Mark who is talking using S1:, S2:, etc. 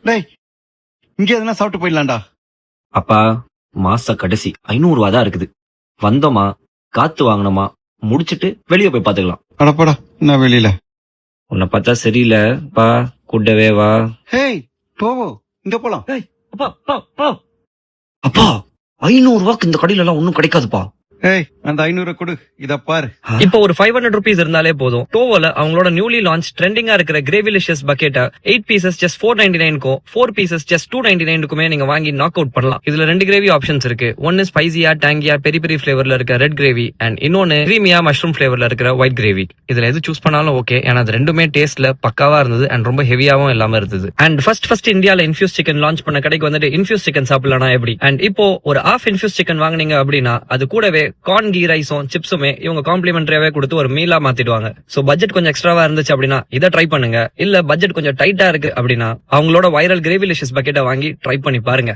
S1: டேய், இங்க எதுனா சாப்பிட்டு போயிடலாம்டா.
S2: அப்பா, மாச கடைசி 500 ரூபா தான் இருக்குது. வந்தோமா, காத்து வாங்கினோமா, முடிச்சிட்டு வெளியே போய் பாத்துக்கலாம்.
S1: அடப்படா, என்ன வெளியில?
S2: உன்னை பார்த்தா சரியில்லை பா, கூட்டவே வா.
S1: ஹேய், போவோ, இங்க போலாம்.
S2: அப்பா அப்பா அப்பா அப்பா 500 ரூபாய்க்கு இந்த கடையில எல்லாம் ஒண்ணும் கிடைக்காதுப்பா.
S1: ஏய், அந்த 500 கொடு, இத பாரு.
S3: இப்போ ஒரு 500 rupees இருந்தாலே போதும். டோவோல அவங்களோட நியூலி லான்ச் ட்ரெண்டிங்கா இருக்கிற கிரேவிலிஷியஸ் பக்கெட் 8 pieces just 499க்கும் 4 pieces just 299க்குமே நீங்க வாங்கி நாக் அவுட் பண்ணலாம். இதுல 2 கிரேவி ஆப்ஷன்ஸ் இருக்கு. ஒன்னு ஸ்பைசியா டாங்கியா பெரி பெரி ஃபிளேவர்ல இருக்க ரெட் கிரேவி அண்ட் இன்னொன்னு கிரீமியா மஷ்ரூம் ஃபிளேவர்ல இருக்கிற ஒயிட் கிரேவி. இதுல எது சூஸ் பண்ணாலும் ஓகே, ஏன்னா அது ரெண்டுமே டேஸ்ட்ல பக்காவா இருந்தது அண்ட் ரொம்ப ஹெவியாவும் இல்லாம இருந்தது. அண்ட் ஃபர்ஸ்ட் இந்தியால இன்ஃபியூஸ் சிக்கன் லான்ச் பண்ண கடைக்கு வந்துட்டு இன்ஃபியூஸ் சிக்கன் சாப்பிடலாம் எப்படி? அண்ட் இப்போ ஒரு half இன்ஃபியூஸ் சிக்கன் வாங்குனீங்க அப்படின்னா அது கூடவே கார்ன் கீ ரைஸும் சிப்ஸுமே இவங்க காம்ப்ளிமெண்டரியாவே கொடுத்து ஒரு மீலா மாத்திடுவாங்க. சோ பட்ஜெட் கொஞ்சம் எக்ஸ்ட்ராவா இருந்துச்சு அப்படின்னா இதை ட்ரை பண்ணுங்க. இல்ல பட்ஜெட் கொஞ்சம் டைட்டா இருக்கு அப்படின்னா அவங்களோட வைரல் கிரேவிலிஷியஸ் பக்கெட்டை வாங்கி ட்ரை பண்ணி பாருங்க.